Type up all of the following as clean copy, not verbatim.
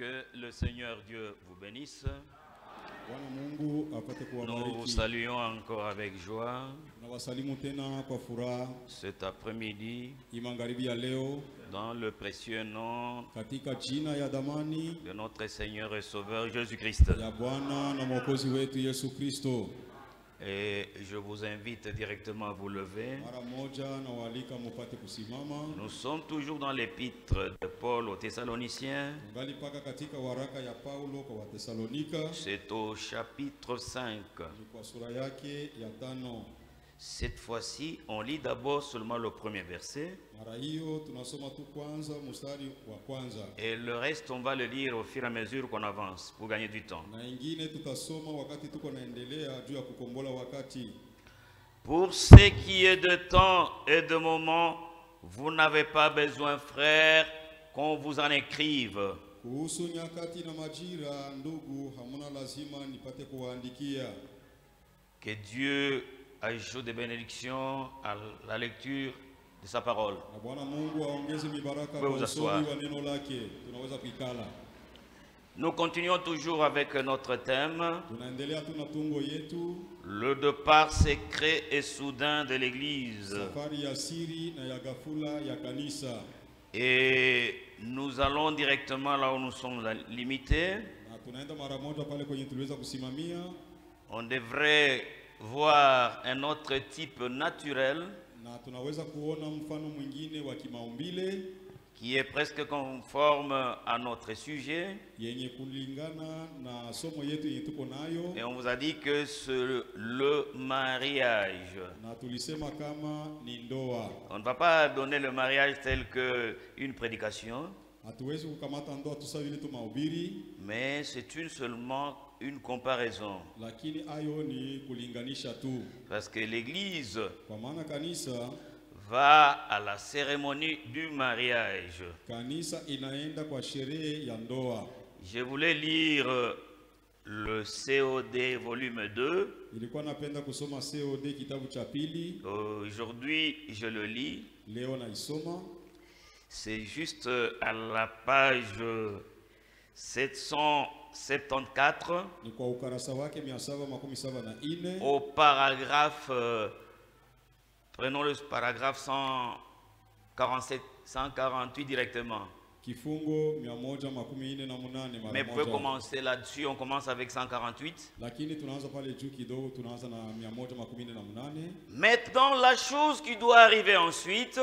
Que le Seigneur Dieu vous bénisse. Nous vous saluons encore avec joie cet après-midi dans le précieux nom de notre Seigneur et Sauveur Jésus-Christ. Et je vous invite directement à vous lever. Nous sommes toujours dans l'épître de Paul aux Thessaloniciens. C'est au chapitre 5. Cette fois-ci, on lit d'abord seulement le premier verset. Et le reste, on va le lire au fur et à mesure qu'on avance pour gagner du temps. Pour ce qui est de temps et de moment, vous n'avez pas besoin, frères, qu'on vous en écrive. Que Dieu ajoute des bénédictions à la lecture de sa parole. Vous pouvez vous asseoir. Nous continuons toujours avec notre thème, le départ secret et soudain de l'Église. Et nous allons directement là où nous sommes limités. On devrait voir un autre type naturel qui est presque conforme à notre sujet. Et on vous a dit que c'est le mariage. On ne va pas donner le mariage tel qu'une prédication, mais c'est seulement une comparaison. Parce que l'Église va à la cérémonie du mariage. Je voulais lire le COD volume 2. Aujourd'hui, je le lis. C'est juste à la page 774, au paragraphe, prenons le paragraphe 148 directement. Mais vous pouvez commencer là-dessus, on commence avec 148. Maintenant, la chose qui doit arriver ensuite,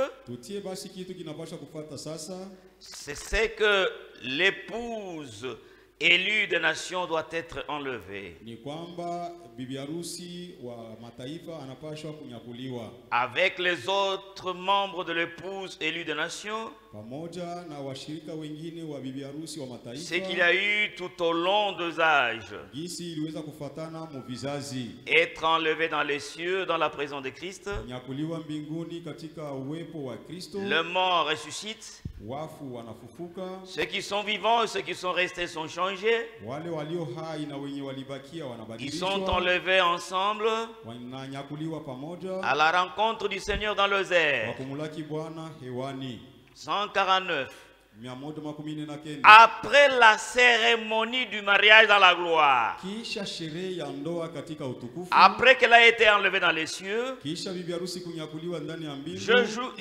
c'est que l'épouse élue des nations doit être enlevée. Avec les autres membres de l'épouse élue des nations, ce qu'il y a eu tout au long des âges, être enlevé dans les cieux, dans la présence de Christ. Le mort ressuscite. Ceux qui sont vivants et ceux qui sont restés sont changés. Ils sont enlevés ensemble à la rencontre du Seigneur dans les airs. 149. Après la cérémonie du mariage dans la gloire, après qu'elle a été enlevée dans les cieux,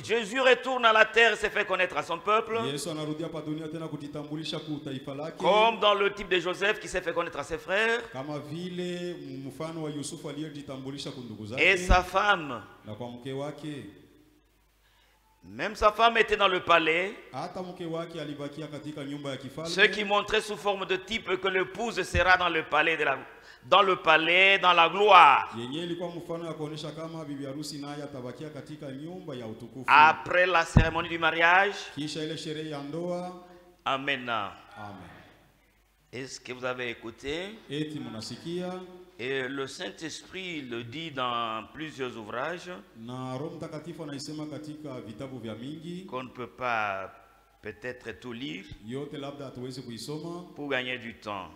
Jésus retourne à la terre et s'est fait connaître à son peuple, comme dans le type de Joseph qui s'est fait connaître à ses frères, et sa femme. Même sa femme était dans le palais, ce qui montrait sous forme de type que l'épouse sera dans le palais, dans la gloire. Après la cérémonie du mariage, Amen. Est-ce que vous avez écouté? Et le Saint-Esprit le dit dans plusieurs ouvrages qu'on ne peut pas peut-être tout lire pour gagner du temps.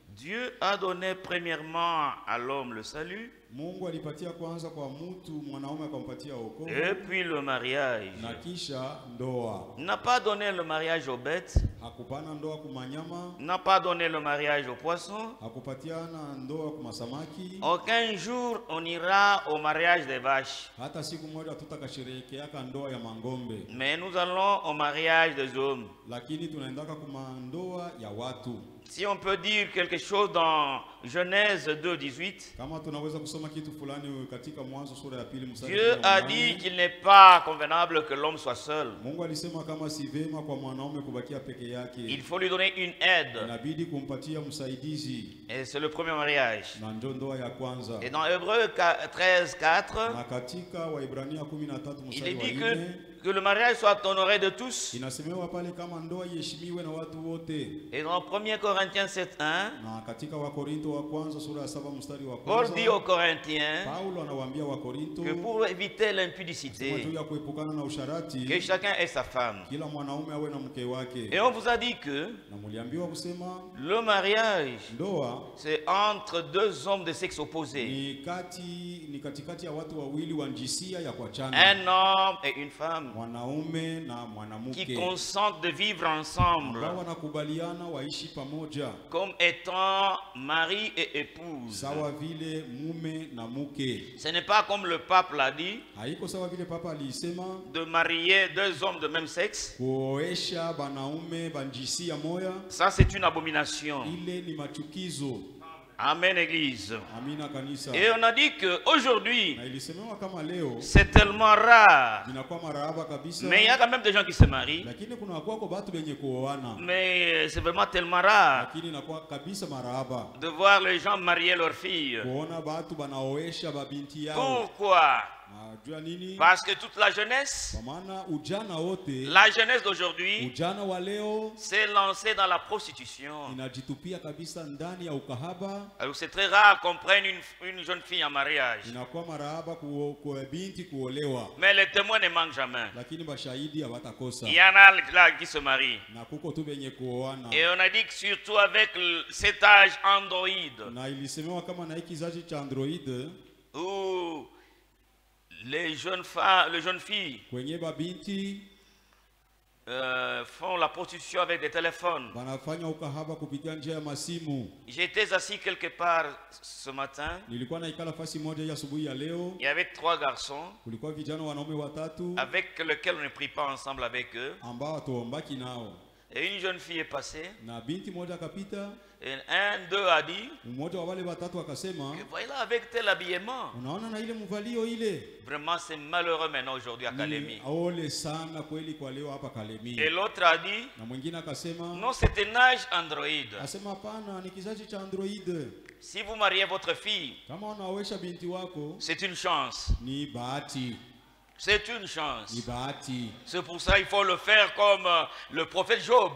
Dieu a donné premièrement à l'homme le salut Mungu alipatia kwanza kwa mtu mwanaume akampatia wokovu. Et puis le mariage. Na kisha ndoa. Il n'a pas donné le mariage aux bêtes. Hakupana ndoa kumanyama. Il n'a pas donné le mariage aux poissons. Hakupatiana ndoa kumasamaki. Aucun jour on ira au mariage des vaches. Hata siku moja tutakasherehekeaka ndoa ya mangombe. Mais nous allons au mariage des hommes. Lakini tunaendaka kuma ndoa ya watu. Si on peut dire quelque chose dans Genèse 2:18, Dieu a dit qu'il n'est pas convenable que l'homme soit seul. Il faut lui donner une aide. Et c'est le premier mariage. Et dans Hébreux 13:4, il est dit que le mariage soit honoré de tous. Et dans 1 Corinthiens 7:1, Paul dit aux Corinthiens que pour éviter l'impudicité, que chacun ait sa femme. Et on vous a dit que le mariage, c'est entre deux hommes de sexe opposé. Un homme et une femme qui consentent de vivre ensemble comme étant mari et épouse. Ce n'est pas comme le pape l'a dit, de marier deux hommes de même sexe. Ça, c'est une abomination. Amen, Église. Et on a dit qu'aujourd'hui, c'est tellement rare. Mais il y a quand même des gens qui se marient. Mais c'est vraiment tellement rare de voir les gens marier leurs filles. Pourquoi? Parce que toute la jeunesse d'aujourd'hui s'est lancée dans la prostitution. Alors c'est très rare qu'on prenne une jeune fille en mariage. Mais les témoins ne manquent jamais. Il y en a là qui se marient. Et on a dit que surtout avec cet âge Android, où les jeunes filles font la prostitution avec des téléphones. J'étais assis quelque part ce matin. Il y avait 3 garçons avec lesquels on ne prie pas ensemble avec eux. Et une jeune fille est passée. Et un d'eux a dit que voilà avec tel habillement. Vraiment c'est malheureux maintenant aujourd'hui à Kalemi. Et l'autre a dit non, c'est un âge Android. Si vous mariez votre fille, c'est une chance. C'est une chance. C'est pour ça qu'il faut le faire comme le prophète Job,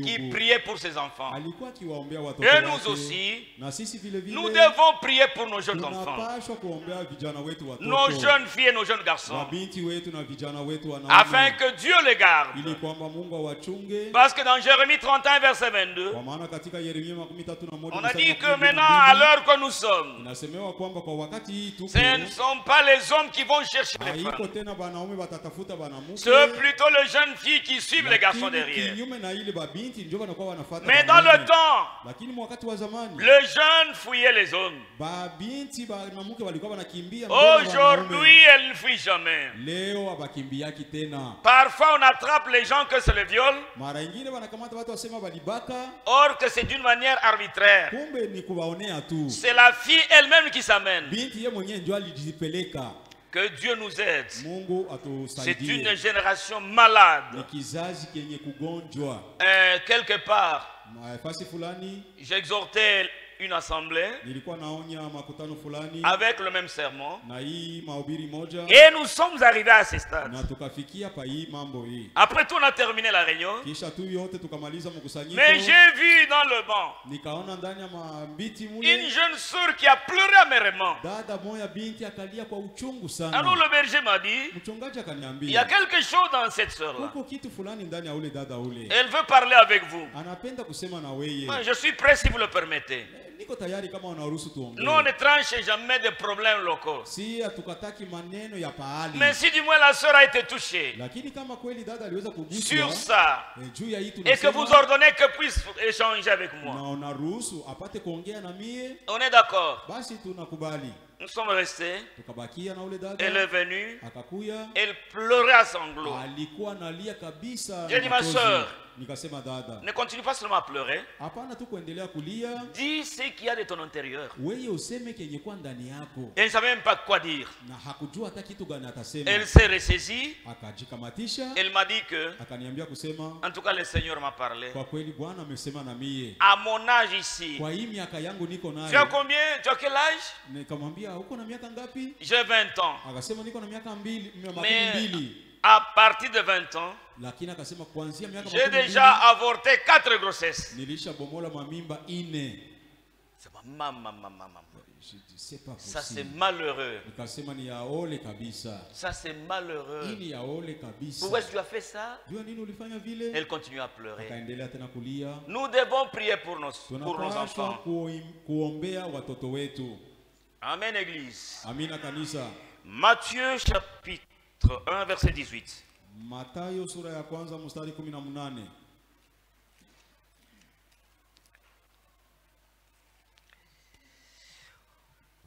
qui priait pour ses enfants. Et nous aussi, nous devons prier pour nos jeunes enfants, nos jeunes filles et nos jeunes garçons, afin que Dieu les garde. Parce que dans Jérémie 31 verset 22, on a dit que maintenant à l'heure que nous sommes, ce ne sont pas les hommes qui vont chercher les femmes, c'est plutôt les jeunes filles qui suivent les garçons derrière. Mais dans le temps, les jeunes fouillaient les hommes. Aujourd'hui, elles ne fuient jamais. Parfois on attrape les gens que c'est le viol, or que c'est d'une manière arbitraire. C'est la fille elle-même qui s'amène. Que Dieu nous aide. C'est une génération malade. Quelque part, j'exhortais une assemblée avec le même sermon, et nous sommes arrivés à ce stade. Après tout, on a terminé la réunion, mais j'ai vu dans le banc une jeune soeur qui a pleuré amèrement. Alors le berger m'a dit, il y a quelque chose dans cette soeur là, elle veut parler avec vous. Moi, je suis prêt si vous le permettez. Nous on ne tranche jamais de problèmes locaux. Mais si du moins la sœur a été touchée sur ça et que vous ordonnez qu'elle puisse échanger avec moi, on est d'accord. Nous sommes restés. Elle est venue. Elle pleurait à sanglots. J'ai dit, ma soeur, ne continue pas seulement à pleurer. Dis ce qu'il y a de ton intérieur. Elle ne savait même pas quoi dire. Elle s'est ressaisie. Elle m'a dit que, en tout cas, le Seigneur m'a parlé. À mon âge ici, tu as combien? Tu as quel âge? J'ai 20 ans. Mais à partir de 20 ans, j'ai déjà avorté 4 grossesses. Ça c'est malheureux. Ça c'est malheureux. Pourquoi est-ce que tu as fait ça? Elle continue à pleurer. Nous devons prier pour nos enfants. Amen, Église. Matthieu chapitre 1 verset 18.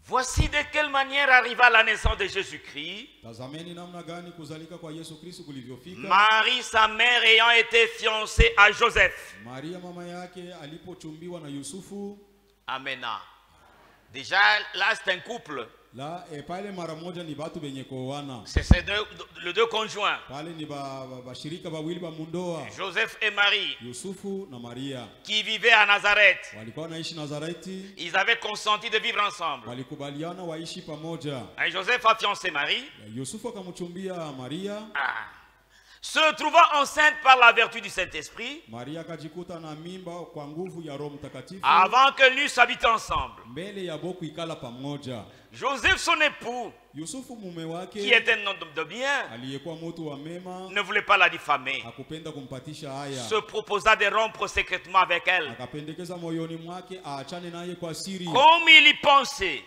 Voici de quelle manière arriva la naissance de Jésus-Christ. Marie, sa mère, ayant été fiancée à Joseph. Amen. Déjà, là, c'est un couple. C'est les deux conjoints. Joseph et Marie, qui vivaient à Nazareth. Ils avaient consenti de vivre ensemble. Et Joseph a fiancé Marie. Se trouvant enceinte par la vertu du Saint-Esprit, avant que l'eussent habité ensemble. Joseph, son époux, qui était un homme de bien, ne voulait pas la diffamer, se proposa de rompre secrètement avec elle. Comme il y pensait,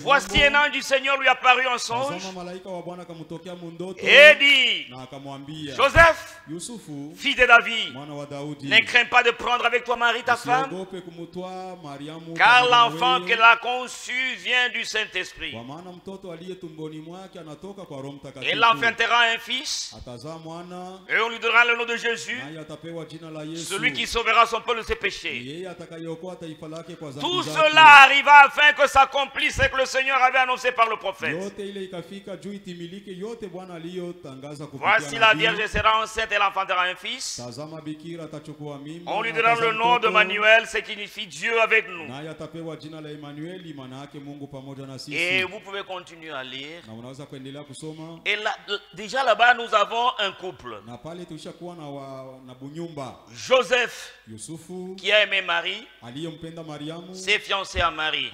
voici un ange du Seigneur lui apparut en songe et dit: Joseph, fils de David, ne crains pas de prendre avec toi Marie ta femme, car l'enfant qu'elle a conçu vient du Saint-Esprit. Elle enfantera un fils et on lui donnera le nom de Jésus, celui qui sauvera son peuple de ses péchés. Tout cela arriva afin que s'accomplisse ce que le Seigneur avait annoncé par le prophète. Voici la Vierge sera enceinte et elle enfantera un fils. On lui donnera le nom de Manuel, ce qui signifie Dieu avec nous. Et vous pouvez continuer à lire. Et là, déjà là-bas, nous avons un couple. Joseph, qui a aimé Marie, s'est fiancé à Marie.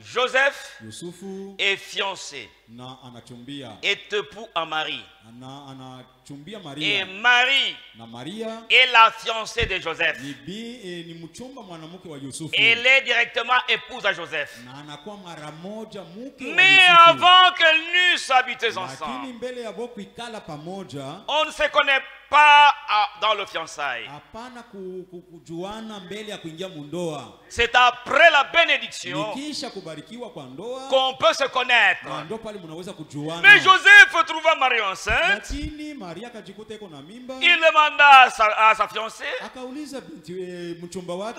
Joseph est fiancé, est époux à Marie. Et Marie est la fiancée de Joseph. Elle est directement épouse à Joseph. Mais avant qu'elles n'eussent habité ensemble, on ne se connaît pas dans le fiançailles. C'est après la bénédiction qu'on peut se connaître. Mais Joseph trouva Marie enceinte. Il demanda à sa fiancée: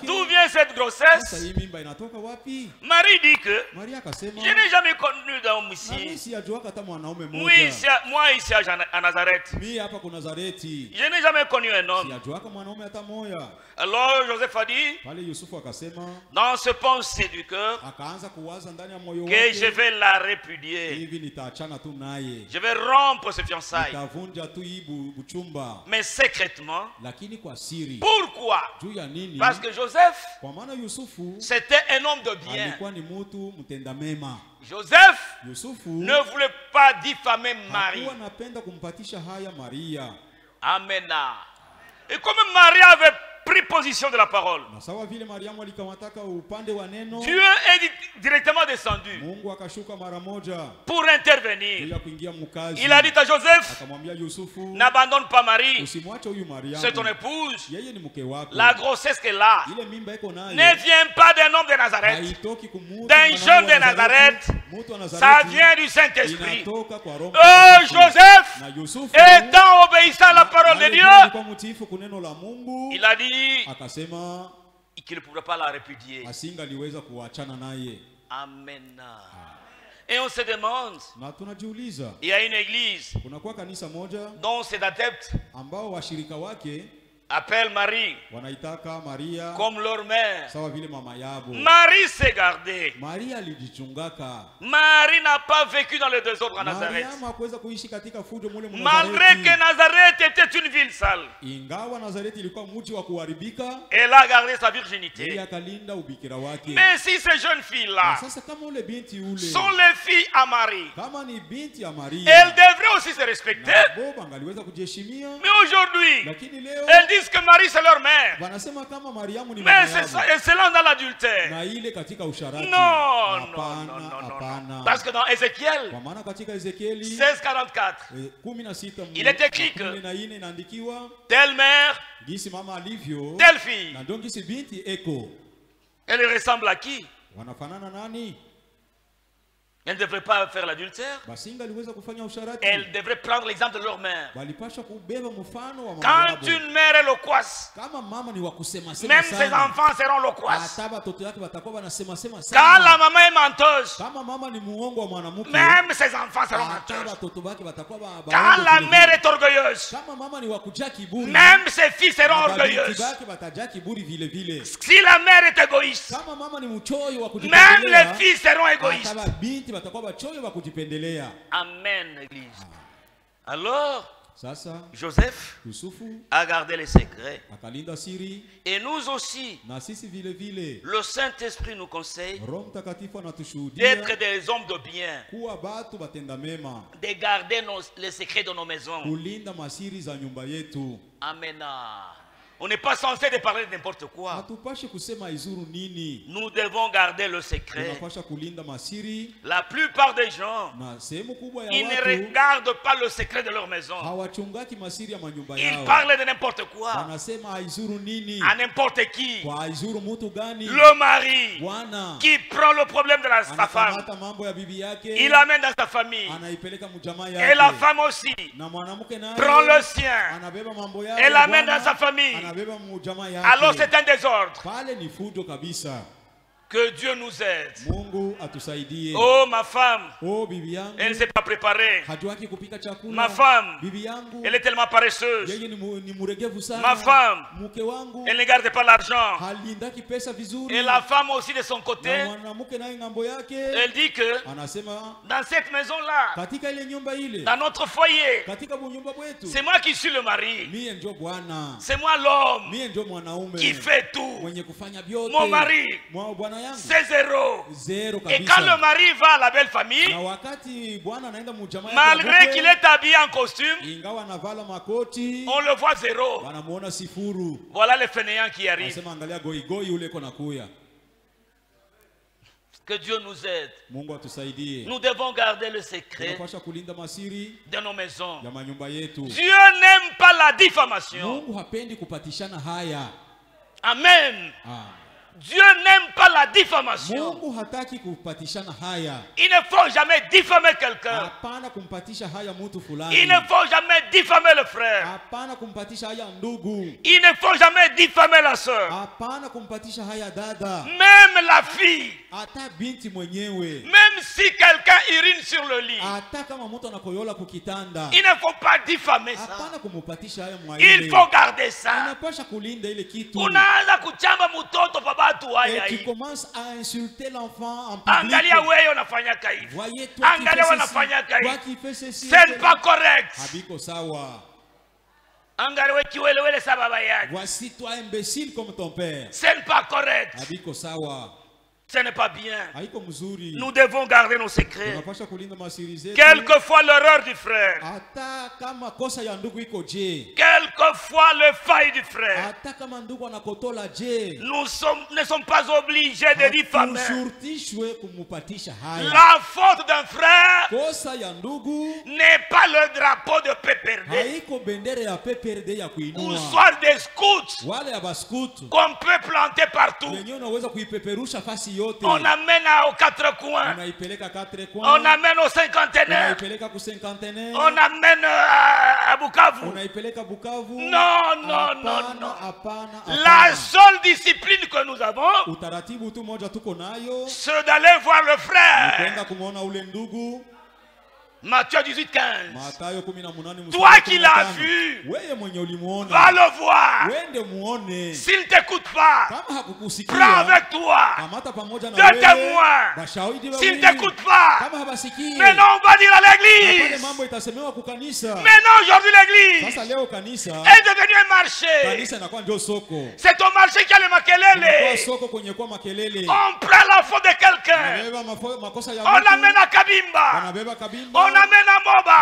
d'où vient cette grossesse? Marie dit que je n'ai jamais connu d'homme ici. Moi ici à Nazareth, je n'ai jamais connu un homme. Alors Joseph a dit, dans ce pensée du cœur, que je vais la répudier. Je vais rompre ce fiançailles. Mais secrètement. Pourquoi? Parce que Joseph, c'était un homme de bien. Joseph ne voulait pas diffamer Marie. Amen. Et comme Marie avait pris position de la parole. Dieu est directement descendu pour intervenir. Il a dit à Joseph, n'abandonne pas Marie, c'est ton épouse. La grossesse qu'elle a ne vient pas d'un homme de Nazareth, d'un jeune de Nazareth, ça vient du Saint-Esprit. Joseph, étant obéissant à la parole de Dieu, il a dit qu'il ne pouvait pas la répudier. Amen. Et on se demande, il y a une église dont ses adeptes appellent Marie comme leur mère. Marie s'est gardée. Marie n'a pas vécu dans le désordre à Nazareth. Malgré que Nazareth était une ville sale, elle a gardé sa virginité. Mais si ces jeunes filles-là sont les filles à Marie, elles devraient aussi se respecter. Mais aujourd'hui, elles disent que Marie c'est leur mère. Mais c'est là dans l'adultère. Non. Parce que dans Ézéchiel 16:44, il est écrit que telle mère, telle fille. Elle ressemble à qui? Elle ne devrait pas faire l'adultère. Elle devrait prendre l'exemple de leur mère. Quand une mère est loquace, même ses enfants seront loquaces. Quand la maman est menteuse, même ses enfants seront menteuses. Quand la mère est orgueilleuse, même ses filles seront orgueilleuses. Si la mère est égoïste, même les filles seront égoïstes. Amen, l'église. Alors, Joseph a gardé les secrets. Et nous aussi, le Saint-Esprit nous conseille d'être des hommes de bien, de garder les secrets de nos maisons. Amen. On n'est pas censé de parler de n'importe quoi. Nous devons garder le secret. La plupart des gens, ils ne regardent pas le secret de leur maison. Ils parlent de n'importe quoi, à n'importe qui. Le mari qui prend le problème de sa femme, il l'amène dans sa famille. Et la femme aussi prend le sien et l'amène dans sa famille. Alors c'est un désordre. Que Dieu nous aide. Oh ma femme, elle ne s'est pas préparée. Ma femme, elle est tellement paresseuse. Ma femme, elle ne garde pas l'argent. Et la femme aussi de son côté, elle dit que dans cette maison-là, dans notre foyer, c'est moi qui suis le mari. C'est moi l'homme qui fait tout. Mon mari, c'est zéro. Et quand le mari va à la belle famille, malgré qu'il est habillé en costume, on le voit zéro. Voilà les fainéants qui arrivent. Que Dieu nous aide. Nous devons garder le secret de nos maisons. Dieu n'aime pas la diffamation. Amen. Dieu n'aime pas la diffamation. Il ne faut jamais diffamer quelqu'un. Il ne faut jamais diffamer le frère. Il ne faut jamais diffamer la soeur. Même la fille. Même si quelqu'un urine sur le lit, il ne faut pas diffamer ça. Il faut garder ça. Et tu commences à insulter l'enfant en public. Voyez toi qui fais ceci. C'est pas correct. Voici toi imbécile comme ton père. Ce n'est pas correct. Ce n'est pas bien. Nous devons garder nos secrets. Quelquefois l'erreur du frère, quelquefois fois le faille du frère, nous ne sommes pas obligés de diffamer. La faute d'un frère n'est pas le drapeau de PPRD ou soit des scouts qu'on peut planter partout. On amène aux 4 coins, on amène aux cinquantenaires, on amène à Bukavu. Non, non, non, non. La seule discipline que nous avons, c'est d'aller voir le frère. Matthieu 18:15. Toi qui l'as vu, va le voir. S'il ne t'écoute pas, prends avec toi 2 témoins. S'il ne t'écoute pas, maintenant on va dire à l'église. Maintenant aujourd'hui l'église est devenue un marché. C'est ton marché qui a le makelele. On prend la faute de quelqu'un, on l'amène à Kabimba, on amène à Moba,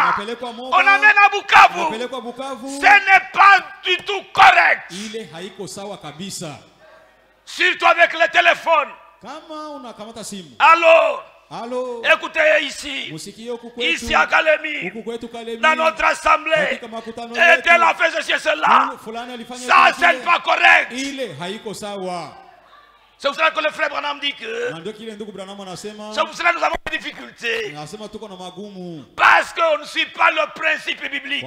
on amène à Bukavu. Ce n'est pas du tout correct. Surtout avec le téléphone. Allô, écoutez ici à Kalemi, dans notre assemblée, et tel a fait ceci et cela. Ça, c'est pas correct. C'est pour cela que le frère Branham dit que c'est pour cela que nous avons des difficultés. Parce qu'on ne suit pas le principe biblique.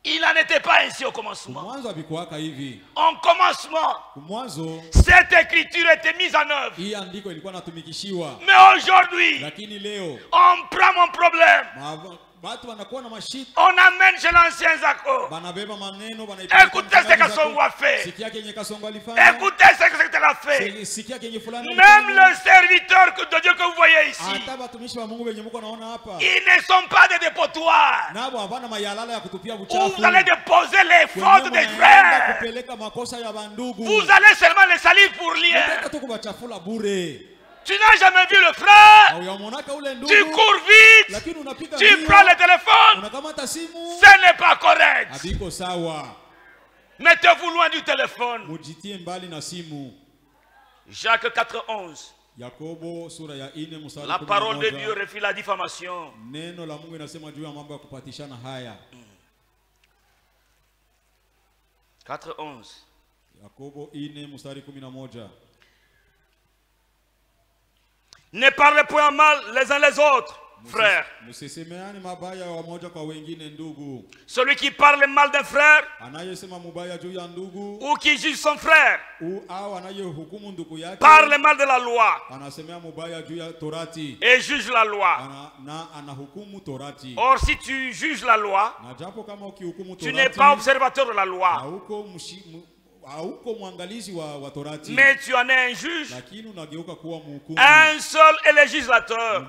Il n'en était pas ainsi au commencement. En commencement, cette écriture était mise en œuvre. Mais aujourd'hui, on prend mon problème, on amène chez l'ancien Zako. Écoutez ce que Songo a fait. Écoutez ce que c'était a fait. Même le serviteur de Dieu que vous voyez ici, ils ne sont pas des dépotoirs où vous allez déposer les fautes des frères. Vous allez seulement les salir pour rien. Tu n'as jamais vu le frère, tu cours vite, tu prends le téléphone, ce n'est pas correct. Mettez-vous loin du téléphone. Jacques 4:11. La parole de Dieu refuse la diffamation. 4:11. Ne parlez point mal les uns les autres, frères. Celui qui parle mal d'un frère ou qui juge son frère parle mal de la loi et juge la loi. Or, si tu juges la loi, tu n'es pas observateur de la loi, mais tu en es un juge. Un seul est législateur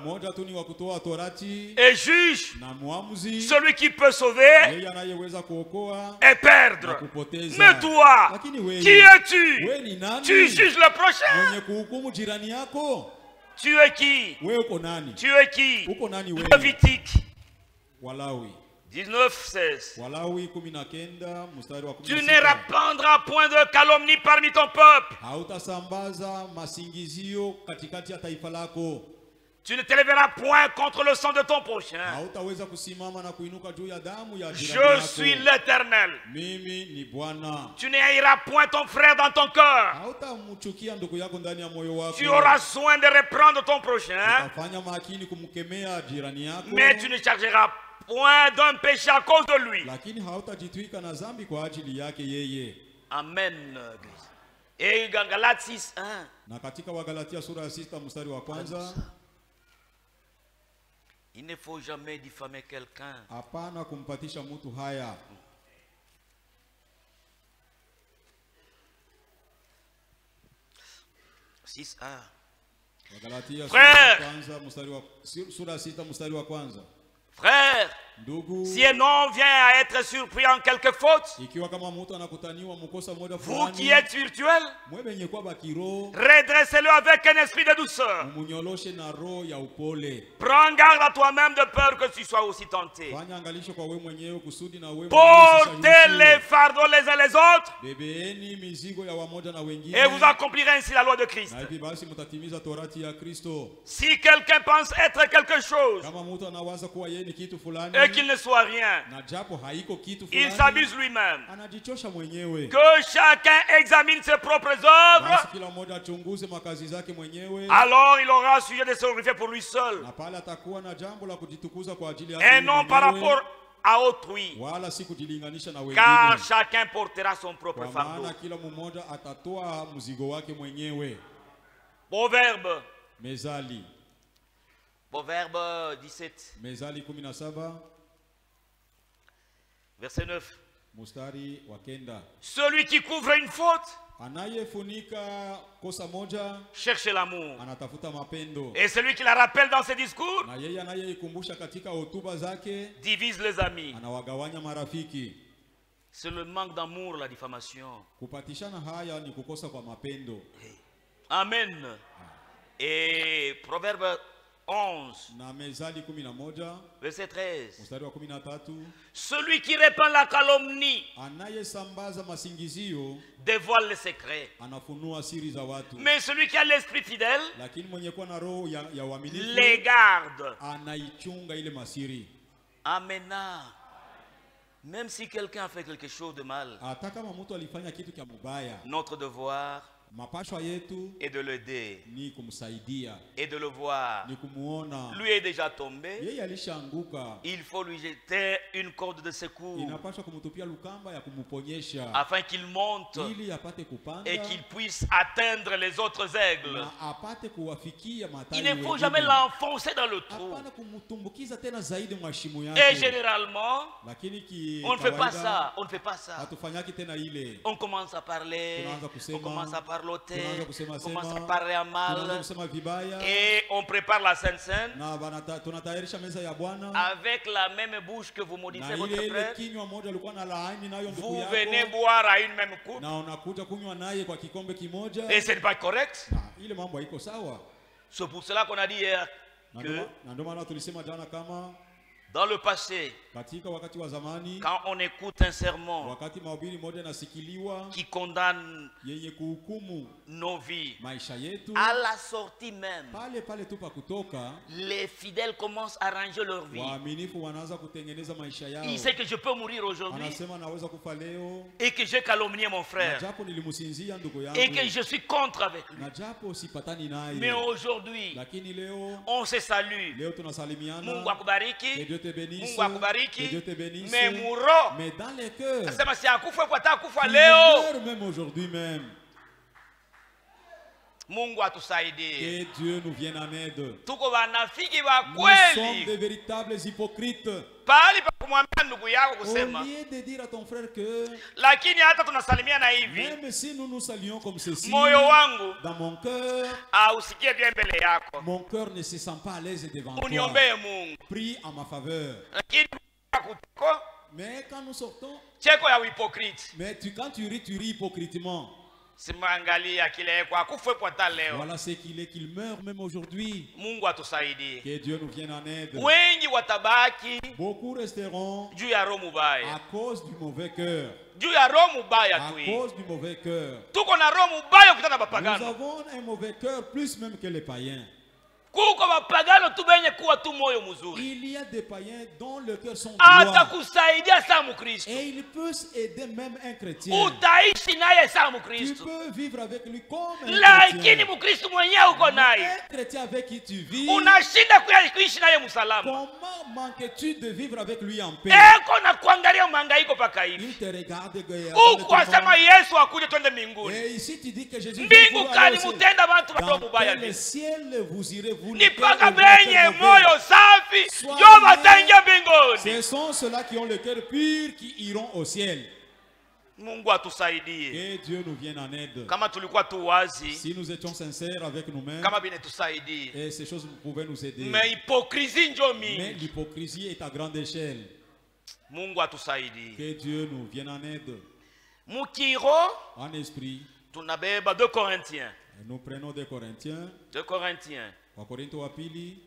et juge, celui qui peut sauver et perdre. Mais toi, qui es-tu? Tu juges le prochain. Tu es qui? Tu es qui? Lévitique 19:16. Tu ne répandras point de calomnie parmi ton peuple. Tu ne t'élèveras point contre le sang de ton prochain. Je suis l'Éternel. Tu n'haïras point ton frère dans ton cœur. Tu auras soin de reprendre ton prochain, mais tu ne chargeras point d'un péché à cause de lui. Amen. Et Galates 6:1. Il ne faut jamais diffamer quelqu'un. 6:1. Frère, Si un homme vient à être surpris en quelque faute, vous qui êtes spirituel, redressez-le avec un esprit de douceur. Prends garde à toi-même de peur que tu sois aussi tenté. Portez les fardeaux les uns les autres et vous accomplirez ainsi la loi de Christ. Si quelqu'un pense être quelque chose et qu'il ne soit rien, il s'abuse lui-même. Que chacun examine ses propres œuvres, alors il aura sujet de se glorifier pour lui seul et non par rapport à autrui, car chacun portera son propre fardeau. Proverbe 17. Verset 9. Celui qui couvre une faute cherche l'amour. Et celui qui la rappelle dans ses discours divise les amis. C'est le manque d'amour, la diffamation. Amen. Et Proverbe 11, verset 13. Celui qui répand la calomnie dévoile les secrets, mais celui qui a l'esprit fidèle les garde. Amen. Même si quelqu'un a fait quelque chose de mal, notre devoir et de l'aider et de le voir. Lui est déjà tombé, il faut lui jeter une corde de secours afin qu'il monte et qu'il puisse atteindre les autres aigles. Il ne faut jamais l'enfoncer dans le trou. Et généralement on ne fait pas ça. On commence à parler, on commence à parler, on commence à parler à mal et on prépare la Sainte Seine avec la même bouche que vous maudissez votre frère. Vous venez boire à une même coupe et ce n'est pas correct. C'est pour cela qu'on a dit hier que dans le passé, quand on écoute un sermon qui condamne nos vies, à la sortie même, les fidèles commencent à ranger leur vie. Il sait que je peux mourir aujourd'hui et que j'ai calomnié mon frère et que je suis contre avec lui. Mais aujourd'hui, on se salue. Mungu akubariki. Mungu akubariki. Mais mourons. Mais dans les cœurs, même aujourd'hui même, Mungu atusaidie. Que Dieu nous vienne en aide. Tuko wanafiki wa Nous kweli. sommes des véritables hypocrites. Pahali pa kumwambia ndugu yako kusema, au lieu de dire à ton frère que, lakini hata tunasalimiana hivi, même si nous nous saluons comme ceci, moyo wangu dans mon cœur, usikie bien mbele yako. Mon cœur ne se sent pas à l'aise devant toi. Uniombee Mungu. Prie en ma faveur. Lakini mais quand nous sortons, cheko ya hypocrite. Mais quand tu ris hypocritement. Voilà ce qu'il est, qu'il meurt même aujourd'hui. Mungu atusaidie. Que Dieu nous vienne en aide. Wengi watabaki. Beaucoup resteront juu ya roho mubaya. À cause du mauvais cœur. Juu ya roho mubaya tu. À cause du mauvais cœur. Tuko na roho mubaya kutana bapagano. Nous avons un mauvais cœur plus même que les païens. Il y a des païens dont le cœur sont droits. Et il peut aider même un chrétien. Tu peux vivre avec lui comme un chrétien. Un chrétien avec qui tu vis, comment manques-tu de vivre avec lui en paix? Il te regarde et ici tu dis que Jésus dans quel ciel vous irez vous. Ce sont ceux-là qui ont le cœur pur qui iront au ciel. Mungu atusaidie. Que Dieu nous vienne en aide. Kama tulikuwa tu wazi, si nous étions sincères avec nous-mêmes, kama bine tusaidie. Et ces choses pouvaient nous aider. Mais hypocrisie njo mingi. Mais l'hypocrisie est à grande échelle. Mungu atusaidie. Que Dieu nous vienne en aide. Mukiro, en esprit, tunabeba 2 Corinthiens. Et nous prenons 2 Corinthiens. 2 Corinthiens. Wakorintho wa pili.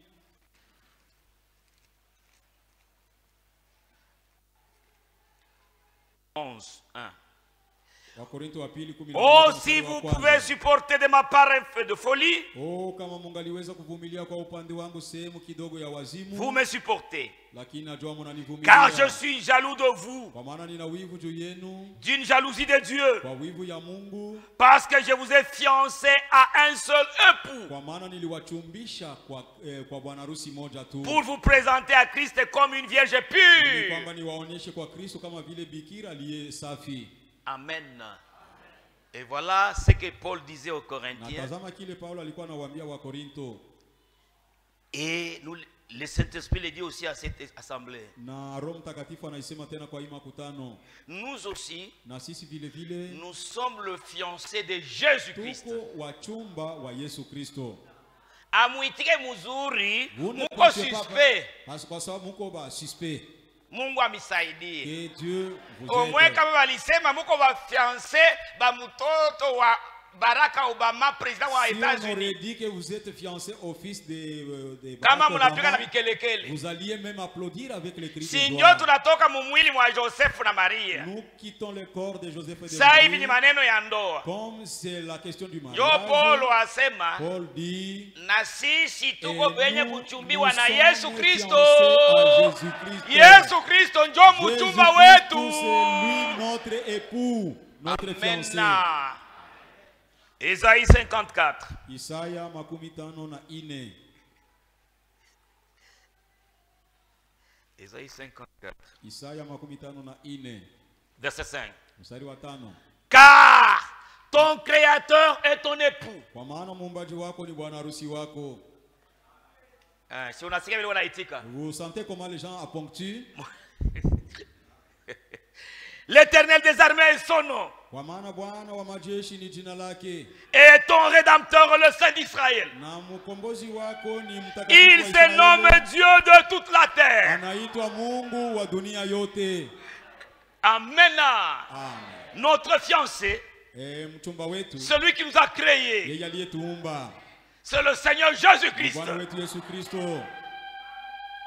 Oh, si vous pouvez supporter de ma part un feu de folie, vous me supportez. Car je suis jaloux de vous, d'une jalousie de Dieu, parce que je vous ai fiancé à un seul époux, pour vous présenter à Christ comme une vierge pure. Amen. Et voilà ce que Paul disait aux Corinthiens. Et nous, le Saint-Esprit le dit aussi à cette assemblée. Nous aussi, nous sommes le fiancé de Jésus-Christ. Amwitike muzuri, muko suspect. Mungu amisaidie. Omwe kama walisema muko bafiancé ba mtoto wa Barack Obama, président wa États-Unis. On aurait dit que vous êtes fiancé au fils de Barack Obama. Vous alliez même applaudir avec les cris de joie. Si ndio tunatoka mumwili mwa Joseph na Maria. Nous quittons le corps de Joseph et de Maria. Sasa hivi ni maneno ya ndoa. Comme c'est la question du mariage. Yo Paulo asema. Paul dit. Na sisi tuko benye kuchumbiwa na Yesu Kristo. Yesu Kristo ndio mchumba wetu. C'est lui notre époux, notre fiancé. Isaïe 54. Isaya makumi tano na ine. Isaïe 54. Isaya makumi tano na ine. Verset 5. Mstari wa 5. Car ton créateur est ton époux. Kwa maana muumbaji wako ni bwana harusi wako. Si unasikia vile wanaitika. Vous sentez comment les gens ponctuent? L'Éternel des armées est son nom. Et ton rédempteur, le Saint d'Israël. Il se nomme Dieu de toute la terre. Amen. Notre fiancé, celui qui nous a créés, c'est le Seigneur Jésus-Christ.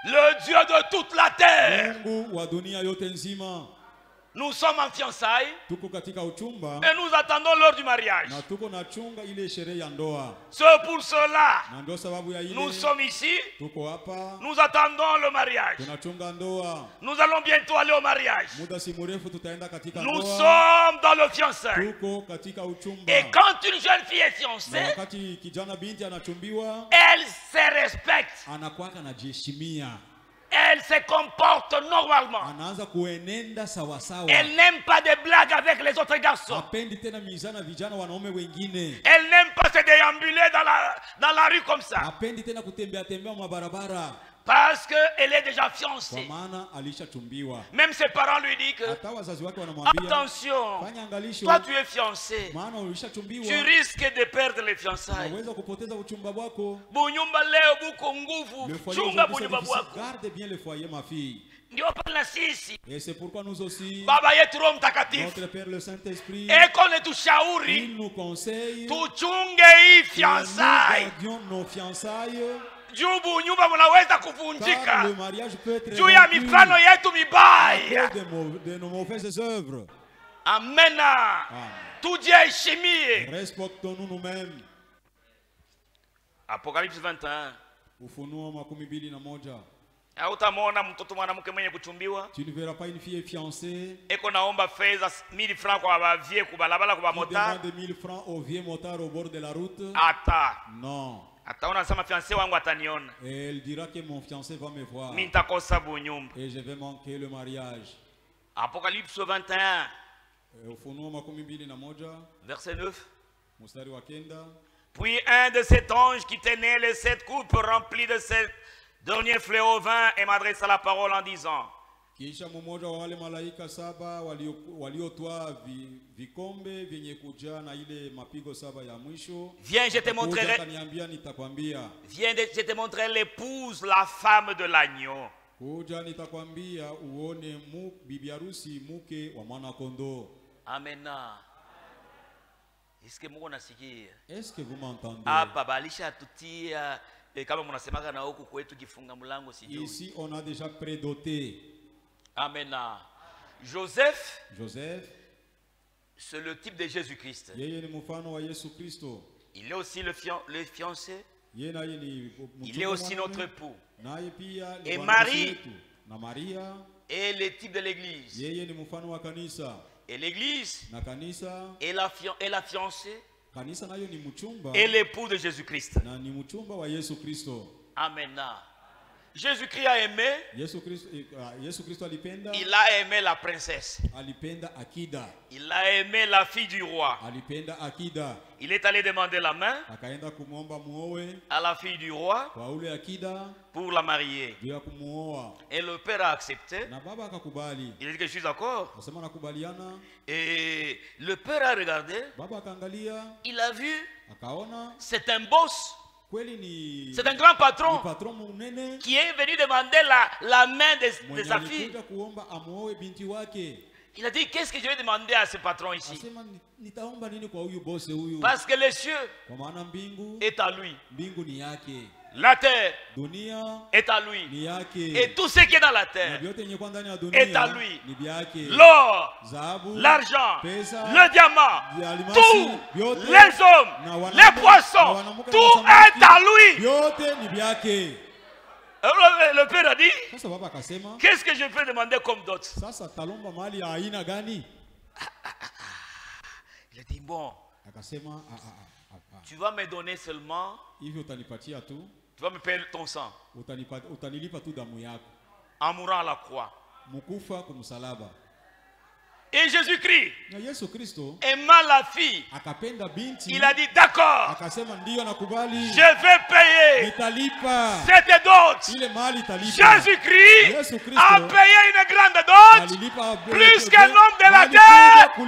Le Dieu de toute la terre. Nous sommes en fiançailles et nous attendons l'heure du mariage. C'est pour cela nous sommes ici. Nous attendons le mariage. Nous allons bientôt aller au mariage. Nous sommes dans le fiançailles. Et quand une jeune fille est fiancée, elle se respecte. Elle se comporte normalement. Elle n'aime pas de blagues avec les autres garçons. Elle n'aime pas se déambuler dans la rue comme ça. Parce qu'elle est déjà fiancée. Même ses parents lui disent que attention, toi tu es fiancé. Tu risques de perdre les fiançailles. Garde bien le foyer, ma fille. Et c'est pourquoi nous aussi, notre Père le Saint-Esprit, il nous conseille que nous gardions nos fiançailles. Car le mariage peut être de nos mauvaises œuvres. Amen. Tout Dieu est chimie. Respectons-nous nous-mêmes. Apocalypse 21. Ufunuo makumi mbili na moja. Tu ne verras pas une fille fiancée qui demande 1000 francs de 1000 francs aux vieux motards au bord de la route. Non. Et elle dira que mon fiancé va me voir. Et je vais manquer le mariage. Apocalypse 21. Ufunuo makumi mbili na moja. Verset 9. Mstari wa kenda. Puis un de ces anges qui tenait les 7 coupes remplies de 7 derniers fléaux vint et m'adressa la parole en disant: Kisha mmoja wa wale malaika saba waliotoa vikombe vyenye kujaa na ile mapigo saba ya mwisho. Viens, je te montrerai. Akaniambia nitakwambia. Viens, je te montrerai l'épouse, la femme de l'agneau. Kuja nitakwambia uone bibi harusi mke wa mwana kondoo. Amen. Est-ce que mko nasikia? Est-ce que vous m'entendez? Hapa balisha tutia kama mnasemaka na huku kwetu kifunga mlango sijui. Ici on a déjà prédoté. Amen. Joseph, c'est le type de Jésus-Christ. Il est aussi le fiancé. Il est aussi notre époux. Et Marie est le type de l'église. Et l'église est la fiancée et l'époux de Jésus-Christ. Amen. Jésus-Christ a aimé. Il a aimé la princesse. Il a aimé la fille du roi. Il est allé demander la main à la fille du roi pour la marier. Et le père a accepté. Il a dit que je suis d'accord. Et le père a regardé. Il a vu. C'est un boss. C'est un grand patron qui est venu demander la main de sa fille. Il a dit, qu'est-ce que je vais demander à ce patron ici? Parce que les cieux est à lui. La terre est à lui. Et tout ce qui est dans la terre est à lui. L'or, l'argent, le diamant, tous les hommes, les poissons, tout est à lui. Alors le père a dit, qu'est-ce que je peux demander comme dot? Il a dit, bon, tu vas me donner seulement, tu vas me payer ton sang en mourant à la croix. Et Jésus-Christ, aimant la fille, il a dit d'accord, je vais payer cette dot. Jésus-Christ a payé une grande dot, plus qu'un homme de la terre, pour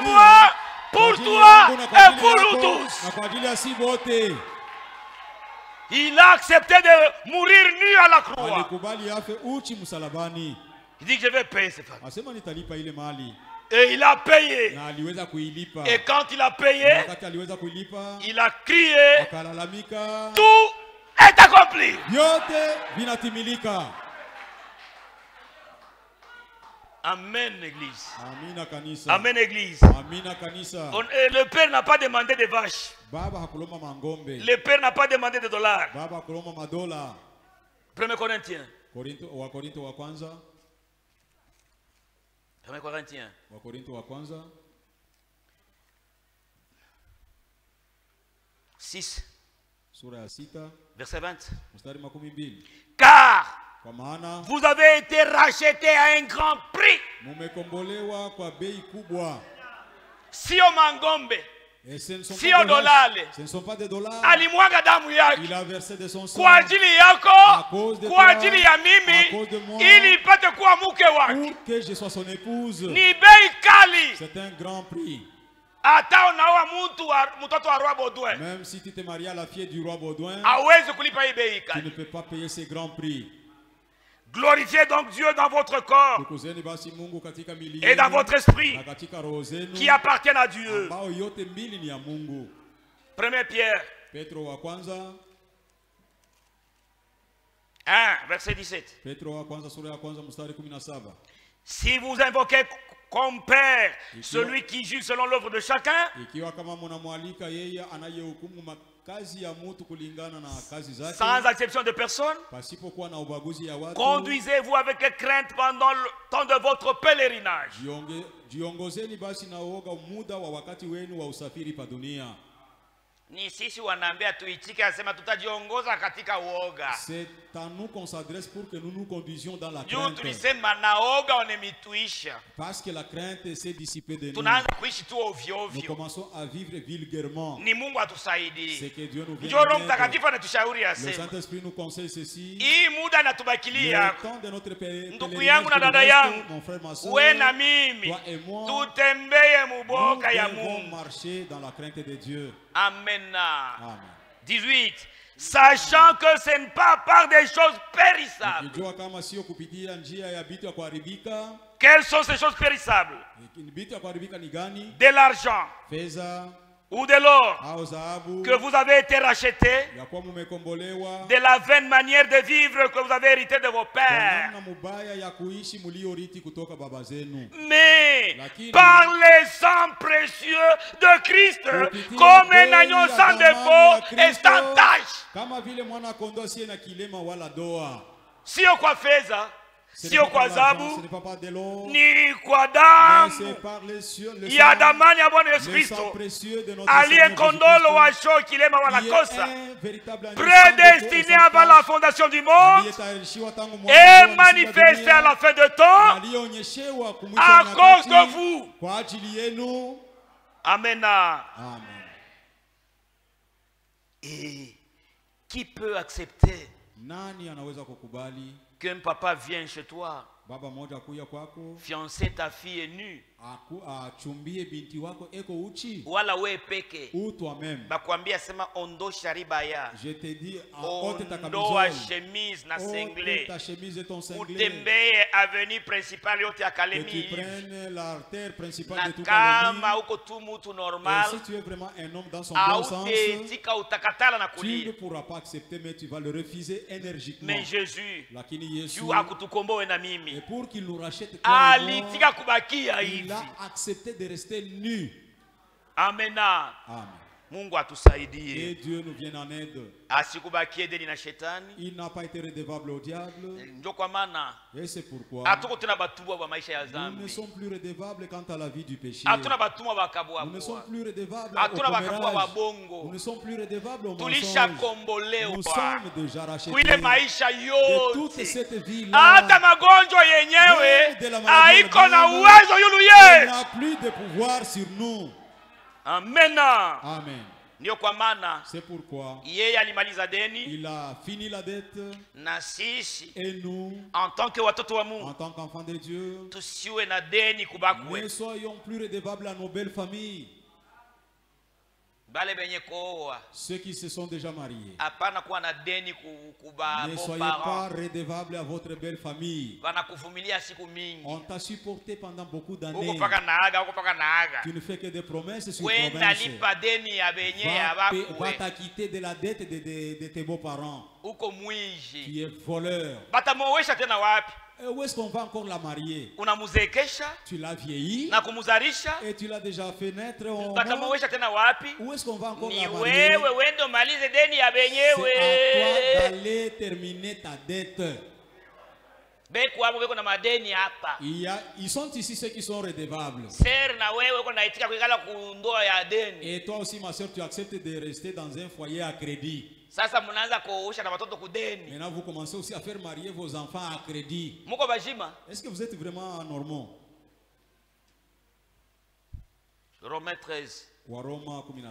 moi, pour toi et pour nous tous. Il a accepté de mourir nu à la croix. Il dit que je vais payer cette femme. Et il a payé. Et quand il a payé, il a crié, tout est accompli. Amen, église. Amen, église. Le père n'a pas demandé de vaches. Le père n'a pas demandé de dollars. 1 Corinthiens. 1 Corinthiens. 6. Verset 20. Car vous avez été rachetés à un grand prix. Sio mangombe, sio dolale, alimwaga damu yake kwa ajili yako, kwa ajili ya mimi, ili ipate kuwa mke wake. Ni bei kali. Hata unaoa mtoto wa roi Baudouin, même si tu te maries à la fille du roi Baudouin, hawezi kulipa hii bei kali. Tu ne peux pas payer ce grand prix. Glorifiez donc Dieu dans votre corps et dans votre esprit qui appartiennent à Dieu. 1 Pierre 1, verset 17. Si vous invoquez comme Père celui qui juge selon l'œuvre de chacun, sans exception de personne, conduisez-vous avec crainte pendant le temps de votre pèlerinage. Ni sisi wanaambia tuichike, asema tutajiongoza katika uoga. à nous qu'on s'adresse pour que nous nous conduisions dans la crainte. Parce que la crainte s'est dissipée de nous. Nous commençons à vivre vulgairement. C'est que Dieu nous vient en aide. Le Saint-Esprit nous conseille ceci. Le temps de notre pèlerinage, mon frère, ma soeur, toi et moi, nous devons marcher dans la crainte de Dieu. Amen. 18. Sachant que ce n'est pas par des choses périssables. Quelles sont ces choses périssables? De l'argent ou de l'or que vous avez été racheté, de la vaine manière de vivre que vous avez hérité de vos pères, mais par les sangs précieux de Christ, comme un agneau sans défaut et sans tache. Si on quoi fait ça? Sio kwa zabu ni kwa damu ya damani ya Bwana Yesu Kristo aliyekondolo wa show kilema wanakosa prédestiné avant la fondation du monde et manifesté à la fin de temps à cause de vous. Amen. Et qui peut accepter qu'un papa vient chez toi, fiancé ta fille est nue, wala we peke, bakwambia sema ondo sharibaya, ondoa chemise na sengle, utembee avenue principale yote ya Kalemi, na kama uko tu mutu normal, autetika utakatala na kulia. Mais Jésus, Dieu akutukomboe na mimi, alitika kubakia hivi. Il a accepté de rester nu. Amen. Amen. Mungu atusaidie. Et Dieu nous vienne en aide. Asikubakie deni na shetani. Il n'a pas été redevable au diable. Ndio kwa maana. Et c'est pourquoi hatuko tena batumwa ba maisha ya dhambi. Nous ne sommes plus redevables quant à la vie du péché. Hatuna batumwa ba kabwa. Nous ne sommes plus redevables au commérage. Nous ne sommes plus redevables au mensonge. Tulishakombolewa. Nous sommes déjà rachetés. Kuile maisha yote. De toute cette vie là. Hata magonjwa yenyewe haiko na uwezo yulu ye. Il n'a plus de pouvoir sur nous. Amen. Amen. Ndio kwa maana c'est pourquoi yeye alimaliza deni, il a fini la dette, na sisi et nous en tant que watoto wa Mungu, en tant qu'enfants de Dieu, tusiwe na deni kubakwe. Ne soyons plus redevables à nos belles familles. Ceux qui se sont déjà mariés, ne soyez pas redevables à votre belle famille. On t'a supporté pendant beaucoup d'années. Tu ne fais que des promesses sur promesses. Va t'acquitter de la dette de tes beaux-parents. Tu es voleur. Où est-ce qu'on va encore la marier? Tu l'as vieilli et tu l'as déjà fait naître au monde. Où est-ce qu'on va encore la marier? C'est à toi d'aller terminer ta dette. Ils sont ici ceux qui sont redevables. Et toi aussi, ma soeur, tu acceptes de rester dans un foyer à crédit. Maintenant, vous commencez aussi à faire marier vos enfants à crédit. Est-ce que vous êtes vraiment normaux? Romains 13. Waroma 13.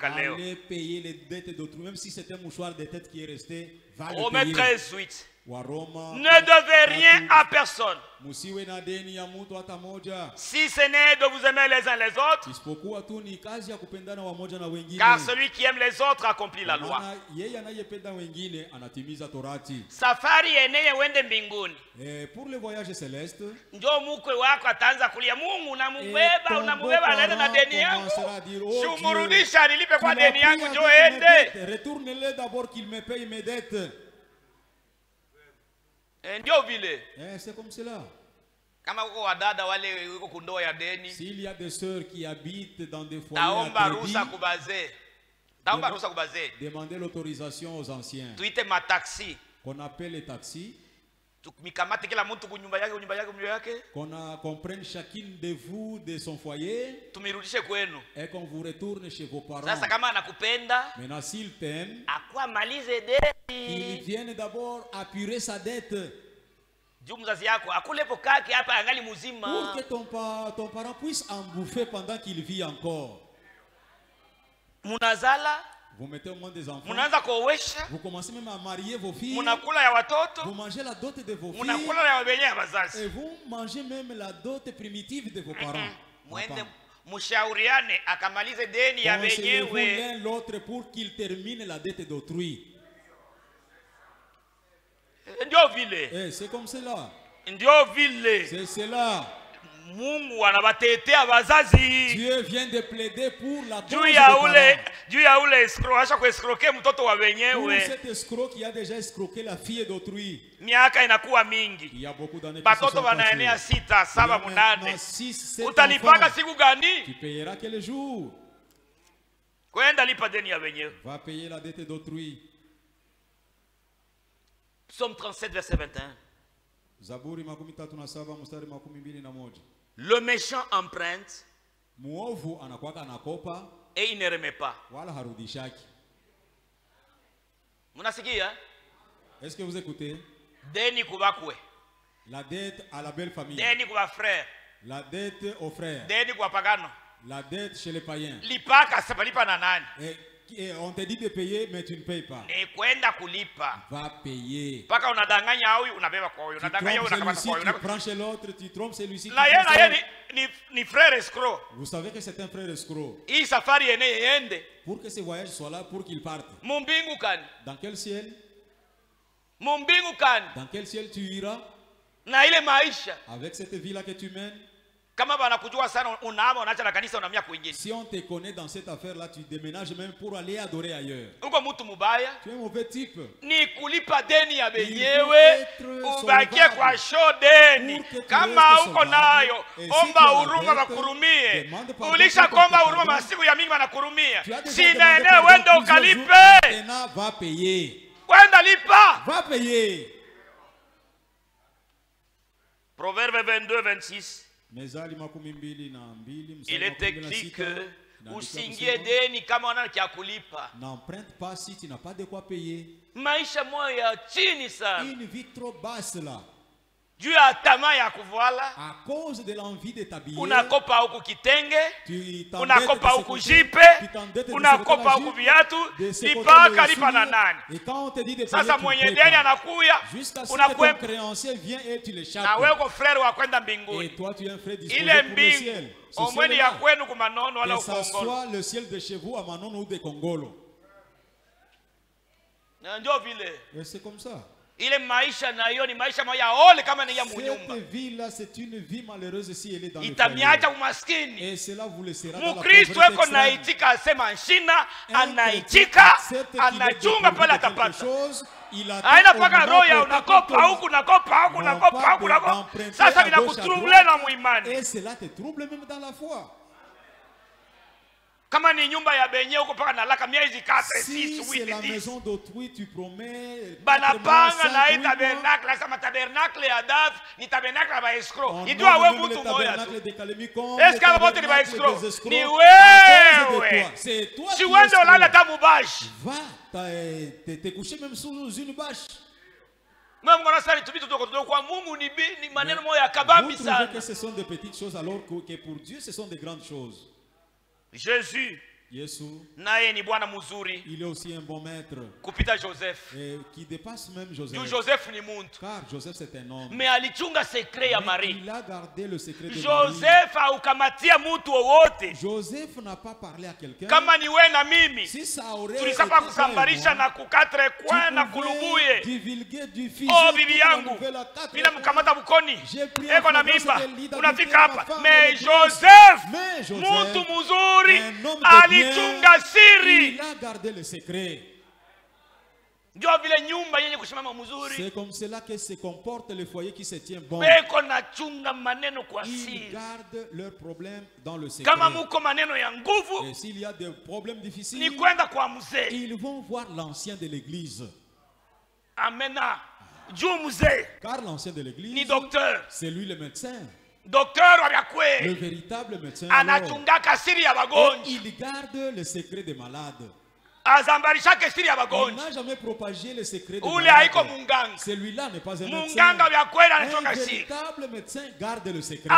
Allez payer les dettes d'autrui, même si c'est un mouchoir de tête qui est resté. Romains 13, 8. Ne devez rien à personne, si ce n'est de vous aimer les uns les autres, car celui qui aime les autres accomplit la loi. Safari yeneye wende mbinguni. Pour le voyage céleste, ndio mkwe wako ataanza kulia, Mungu unamubeba lele na deni yangu, shumurudisha nilipe kwa deni yangu ndio ende. Retourne-le d'abord qu'il me paye mes dettes. C'est comme cela. S'il y a des sœurs qui habitent dans des foyers à crédit, demandez l'autorisation aux anciens qu'on appelle les taxis. qu'on comprenne chacune de vous de son foyer et qu'on vous retourne chez vos parents. Maintenant, s'il t'aime, il vient d'abord apurer sa dette. Pour que ton parent puisse en bouffer pendant qu'il vit encore. Vous mettez au monde des enfants. Vous commencez même à marier vos filles. Vous mangez la dot de vos filles. Et vous mangez même la dot primitive de vos parents. Conseillez-vous l'un l'autre pour qu'il termine la dette d'autrui. C'est comme cela. C'est cela. Dieu vient de plaider pour la cause des parents. Pour cet escroc qui a déjà escroqué la fille d'autrui. Il y a beaucoup d'années qui se sont passées. Tu payeras quel jour? Va payer la dette d'autrui. Psaume 37, verset 21. Le méchant emprunte et il ne remet pas. Est-ce que vous écoutez? La dette à la belle famille. La dette aux frères. La dette chez les païens. Et on te dit de payer, mais tu ne payes pas. Va payer. Tu prends chez l'autre, tu trompes celui-ci. Vous savez que c'est un frère escroc. Pour que ce voyage soit là, pour qu'il parte. Dans quel ciel? Dans quel ciel tu iras? Avec cette vie-là que tu mènes. Si on te connaît dans cette affaire-là, tu déménages même pour aller adorer ailleurs. Tu es un mauvais type. Va payer. Va payer. Proverbe 22, 26. Il est écrit que n'emprunte pas si tu n'as pas de quoi payer. Une vie trop basse là. À cause de l'envie de t'habiller, unakopa huku kitenge, unakopa huku jipe, unakopa huku viatu, lipaka lipa na nani. Sasa mwenye deni anakuya, unakwepa. Na wewe uko frere wa kwenda mbinguni. Ile mbingu omweni ya kwenu kumanono wala ukongolo. Le ciel de chez vous à Manono ou de Congolo. Ndio vile. C'est comme ça. Ile maisha na hiyo ni maisha moja ole kama ni ya munyumba. Cette vie là c'est une vie malheureuse si elle est dans le foyer. Itamiacha umaskini. Et cela vous laissera dans la Mkristo eko naitika asema nshina, anaitika, anachunga pale atapata. Haina paka roho ya unakopa huku nakopa huku nakopa huku nakopa. Sasa vinakutrouble na muimani. Et cela te trouble même dans la foi. Kama ni nyumba ya benye huko paka nalaka miezi 4 6 8 10. Si c'est la maison d'autrui tu promets. Banapanga na hii tabernacle sama tabernacle ya Daf ni tabernacle ba escroc. Idua wewe mtu mmoja. Est-ce que wote ni ba escroc? Ni wewe. C'est toi. Si wewe ulala tamu bashi. Va te coucher même sous une bâche. Même quand on sali tubito toko kwa Mungu ni maneno moja ya kabambi sana. Vous trouvez que ce sont des petites choses alors que pour Dieu ce sont des grandes choses. Jésus, naye ni bwana mzuri. Il est aussi un bon maître. Kupita Joseph. Et qui dépasse même Joseph. Joseph ni muntu. Car Joseph c'est un homme. Mais alichunga secret ya Marie. Il a gardé le secret de Joseph haukamatia mtu wowote. Joseph n'a pas parlé à quelqu'un. Kama ni wewe na mimi. Si ça aurait tulisapa kusambarisha na kukatre kwa na kulubuye. Divulguer du fils. Oh bibi yangu. Bila mkamata bukoni. Eko na mimba. Unafika hapa. Mais Joseph. Mtu mzuri. Alichunga siri. Il a gardé le secret. C'est comme cela que se comporte le foyer qui se tient bon. Ils gardent leurs problèmes dans le secret. Et s'il y a des problèmes difficiles, ils vont voir l'ancien de l'église. Amen. Car l'ancien de l'église, c'est lui le médecin. Le véritable médecin. Et il garde le secret des malades. Il n'a jamais propagé le secret des malades. Celui-là n'est pas un médecin. Un véritable médecin garde le secret.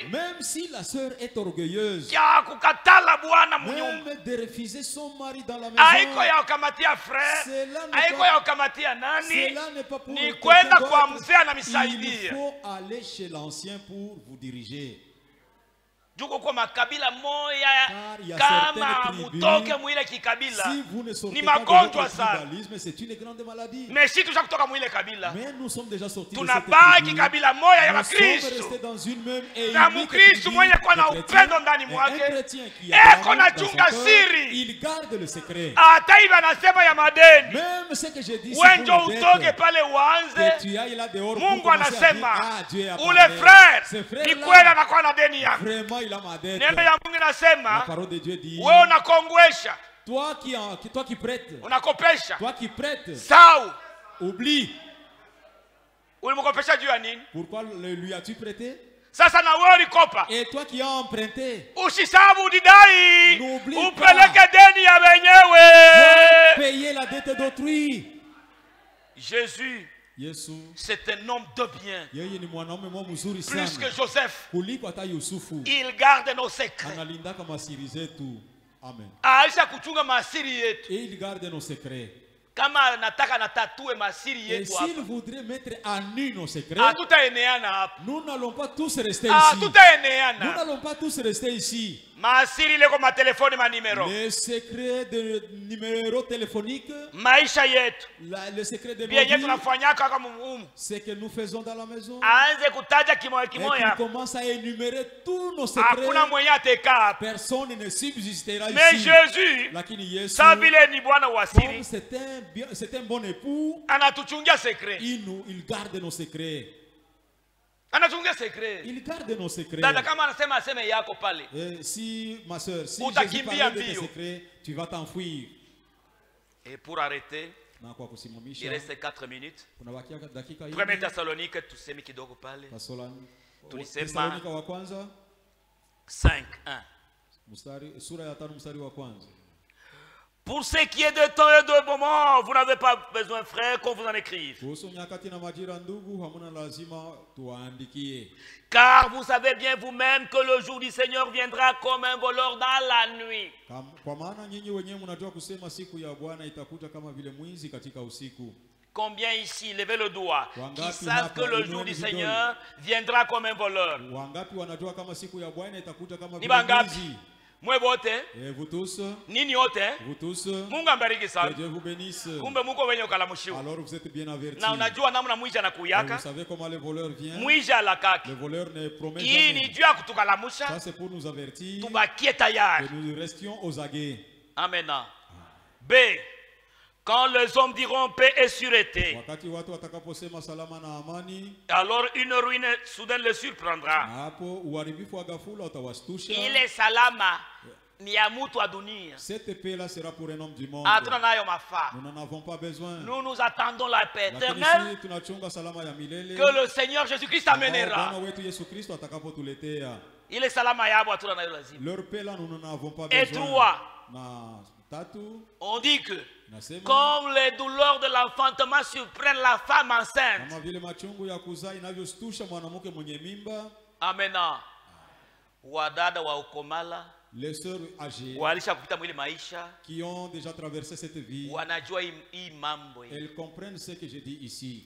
Même si la sœur est orgueilleuse, même de refuser son mari dans la maison, cela n'est pas pour il faut aller chez l'ancien pour vous diriger. Makabila moya kama mutoke mwile kikabila ni magonjwa sana. C'est une grande maladie. Mais si tuja kutoka mwile kabila, mais nous sommes déjà sortis de tunabaki kabila moya ya Kristo. Na Mkristo mwenye kwa na upendo ndani mwake eko na chunga siri. Il garde le secret. Hata hivi anasema ya madeni. Même ce que je dis, wenjo utoke pale uanze. Mungu anasema ule frère ni kweli anakuwa na deni yako. Neno ya Mungu nasema wewe unakongwesha, toi qui prêtes, unakopesha, toi qui prêtes, sawa, oublie. Ulimkopesha juu ya nini? Pourquoi lui as-tu prêté? Sasa na wewe ulikopa. Et toi qui as emprunté, usisabu udidai, upeleke deni ya wenyewe. Payer la dette d'autrui. Jésus, c'est un homme de bien. Plus que Joseph, il garde nos secrets. Amen. Et il garde nos secrets. Et s'il voudrait mettre à nu nos secrets, nous n'allons pas tous rester ici. Nous n'allons pas tous rester ici. Les secrets de numéro téléphonique, le secret de nos vies, c'est que nous faisons dans la maison. Et qu'il commence à énumérer tous nos secrets. Personne ne subsistera ici. Mais Jésus, c'est un bon époux. Il garde nos secrets. Il garde nos secrets. Et si, ma soeur, si Jésus parle de tes secrets, tu vas t'enfuir. Et pour arrêter, il reste 4 minutes. 1 Thessalonique, tuseme kidogo pale. Tulisema 5:1. Pour ce qui est de temps et de moment, vous n'avez pas besoin, frère, qu'on vous en écrive. Car vous savez bien vous-même que le jour du Seigneur viendra comme un voleur dans la nuit. Combien ici, levez le doigt, qui savent que le jour du Seigneur viendra comme un voleur? Mwe bote, vous tous, nini yote, vous tous, Mungu ambariki sana. Que Dieu vous bénisse. Kumbe Mungu wenye ukalamushiwa. Alors vous êtes bien avertis. Na unajua namna mwizi anakuyaka. Vous savez comment le voleur vient. Mwizi alakaki. Le voleur ne promet jamais. Hii ni juu ya kutukalamusha. Ça c'est pour nous avertir. Tubakie tayari. Que nous restions aux aguets. Amen. B. Quand les hommes diront paix et sûreté, alors une ruine soudaine les surprendra. Il est salama. Cette paix-là sera pour un homme du monde. Nous n'en avons pas besoin. Nous nous attendons la paix éternelle que le Seigneur Jésus-Christ amènera. Il est salama. Leur paix-là, nous n'en avons pas besoin. Et 3. On dit que comme les douleurs de l'enfantement surprennent la femme enceinte. Amen. Wadada wa ukomala, les sœurs âgées qui ont déjà traversé cette vie, elles comprennent ce que je dis ici.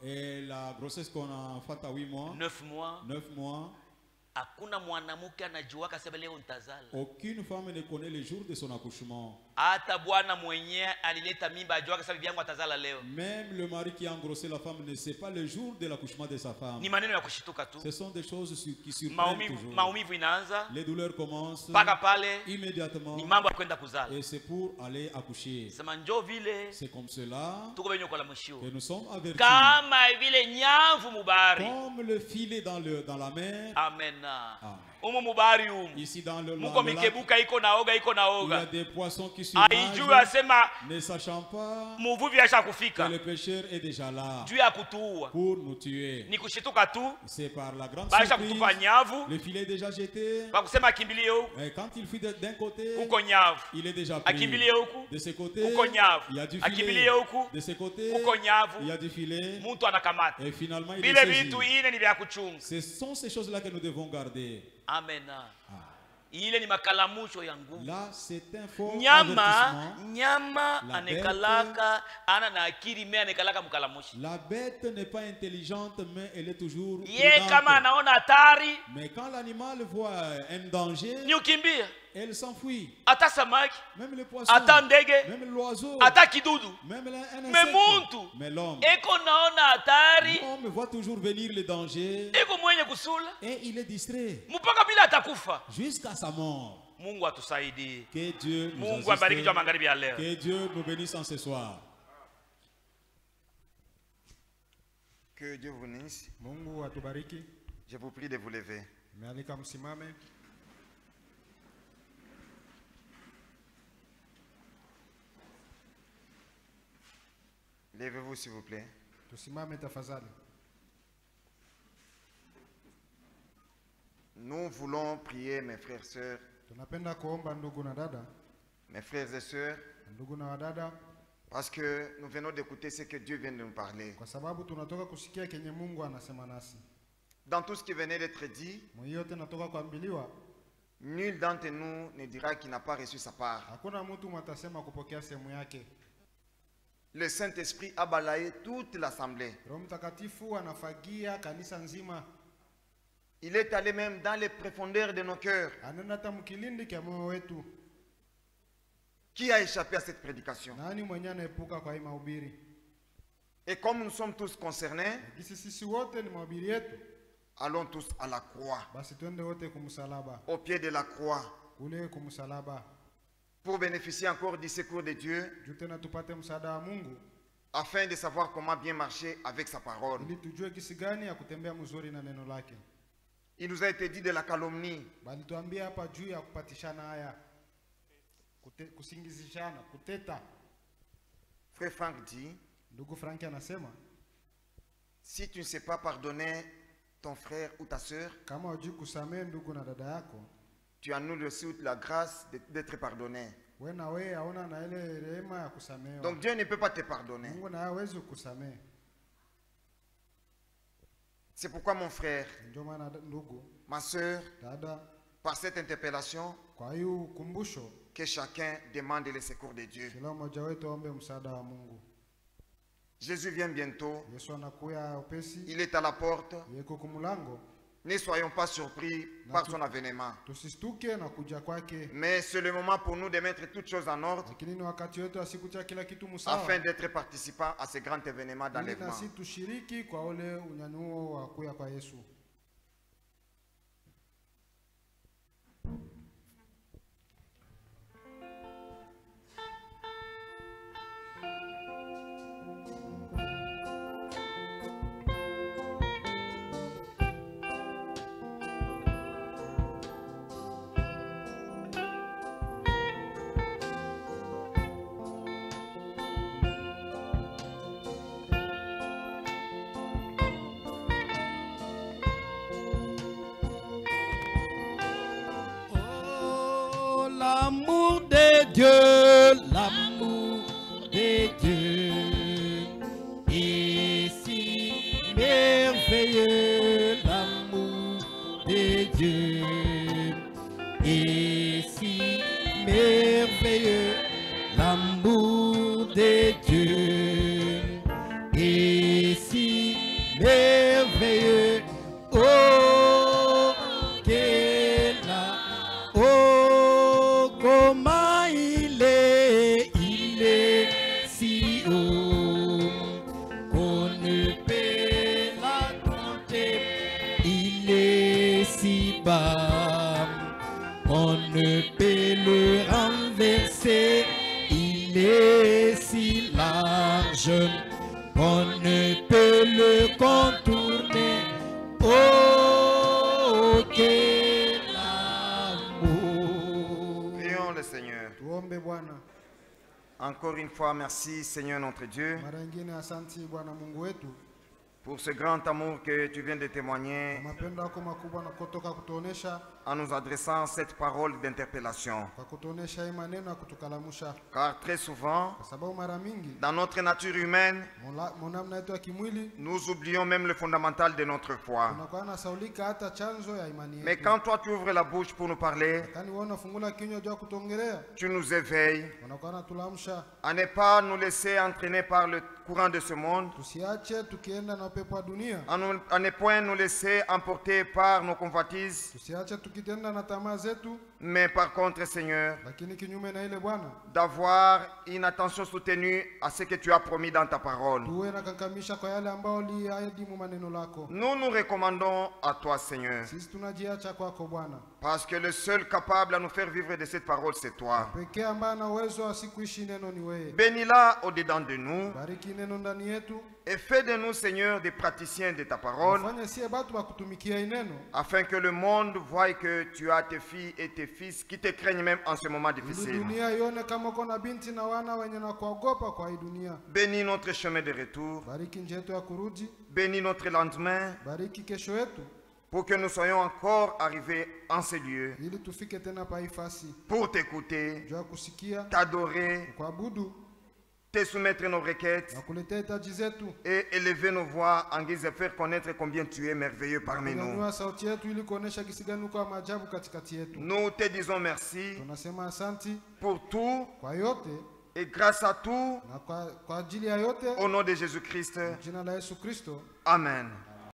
Et la grossesse qu'on a faite à 8 mois, 9 mois, aucune femme ne connaît le jour de son accouchement. Même le mari qui a engrossé la femme ne sait pas le jour de l'accouchement de sa femme. Ce sont des choses qui surprennent toujours. Les douleurs commencent immédiatement et c'est pour aller accoucher. C'est comme cela que nous sommes avertis. Comme le filet dans la mer. Amen. Amen. Ici dans le lac, il y a des poissons qui se nagent, ne sachant pas que le pécheur est déjà là pour nous tuer. C'est par la grande surprise, le filet est déjà jeté. Et quand il fuit d'un côté, il est déjà pris. De ce côté, il y a du filet. De ce côté, il y a du filet. Et finalement, il est saisi. Ce sont ces choses-là que nous devons garder. Amen. Là, c'est un fort nyama anekalaka ana na akili me anekalaka mukalamushi. La bête n'est pas intelligente, mais elle est toujours kama anaona hatari. Mais quand l'animal voit un danger, elle s'enfuit. Ata samaki, même le poisson, ata ndege, même l'oiseau, ata kidudu, même un insecte. Mais l'homme, eko naona hatari, l'homme voit toujours venir le danger, eko mwenye kusula, et il est distrait mpaka bila atakufa jusqu'à sa mort. Mungu atusaidie. Que Dieu nous Mungu abariki jua magharibi ya leo. Que Dieu nous bénisse en ce soir. Que Dieu vous bénisse. Mungu atubariki. Je vous prie de vous lever. Mealika msimame. Levez-vous s'il vous plaît. Tusimame tafadhali. Nous voulons prier, mes frères et sœurs. Tunapenda kuomba ndugu na dada. Mes frères et sœurs. Ndugu na dada. Parce que nous venons d'écouter ce que Dieu vient de nous parler. Kwa sababu tunatoka kusikia kenye Mungu anasema nasi. Dans tout ce qui venait d'être dit, yote natoka kuambiliwa, nul d'entre nous ne dira qu'il n'a pas reçu sa part. Hakuna mtu mwatasema kupokea sehemu yake. Le Saint-Esprit a balayé toute l'assemblée. Roho Mtakatifu anafagia kanisa nzima. Il est allé même dans les profondeurs de nos cœurs. Anaenda hata mkilindi kia moyo wetu. Qui a échappé à cette prédication? Nani mwenye anaepuka kwa hii mahubiri? Et comme nous sommes tous concernés, sisi wote ni mahubiri yetu. Allons tous à la croix. Basi twende wote kumsalaba. Au pied de la croix. Kule kumsalaba. Pour bénéficier encore du secours de Dieu. Jutena tupate msaada wa Mungu. Afin de savoir comment bien marcher avec sa parole. Ili tujue kisi gani ya kutembea mzuri na neno lake. Il nous a été dit de la calomnie. Bali tuambia hapa juu ya kupatishana haya. Kusingizishana, kuteta. Frère Frank dit, ndugu Frank anasema, si tu ne sais pas pardonner ton frère ou ta sœur, kama hujui kusamehe ndugu na dada yako, tu annules aussi la grâce d'être pardonné. Wewe na wewe hauna na ile rehema ya kusamehewa. Donc Dieu ne peut pas te pardonner. Mungu na hawezi kusamehe. C'est pourquoi mon frère, ndio maana ndugu, ma sœur, dada, par cette interpellation, kwa hiyo ukumbusho, que chacun demande le secours de Dieu. Kila mmoja wetu aombe msaada wa Mungu. Jésus vient bientôt. Yesu anakuja upesi. Il est à la porte. Yeko kumulango. Ne soyons pas surpris par son avènement. Tusistuke na kuja kwake. Mais c'est le moment pour nous de mettre toutes choses en ordre. Lakini ni wakati wetu asikutia kila kitu msawa. Afin d'être participants à ce grand événement d'enlèvement. Nasi tushiriki kwa ule unyanuo wa kuja kwa Yesu. L'amour de Dieu, l'amour de Dieu est si merveilleux, l'amour de Dieu est si merveilleux, l'amour de Dieu est si merveilleux. Oh, quel comment il est si haut qu'on ne peut la compter, il est si bas qu'on ne peut le renverser, il est si large qu'on ne peut le contourner. Oh, quel Encore une fois, merci Seigneur notre Dieu pour ce grand amour que tu viens de témoigner en nous adressant cette parole d'interpellation. Car très souvent, dans notre nature humaine, nous oublions même le fondamental de notre foi. Mais quand toi tu ouvres la bouche pour nous parler, tu nous éveilles à ne pas nous laisser entraîner par le courant de ce monde, à ne point nous laisser emporter par nos convoitises, mais par contre, Seigneur, d'avoir une attention soutenue à ce que tu as promis dans ta parole. Nous nous recommandons à toi, Seigneur, parce que le seul capable à nous faire vivre de cette parole, c'est toi. Bénis-la au-dedans de nous et fais de nous, Seigneur, des praticiens de ta parole, afin que le monde voie que tu as tes filles et tes fils qui te craignent même en ce moment difficile. Bénis notre chemin de retour, bénis notre lendemain, pour que nous soyons encore arrivés en ces lieux pour t'écouter, t'adorer, te soumettre nos requêtes et élever nos voix en guise de faire connaître combien tu es merveilleux parmi nous. Nous te disons merci pour tout et grâce à tout, au nom de Jésus-Christ. Amen.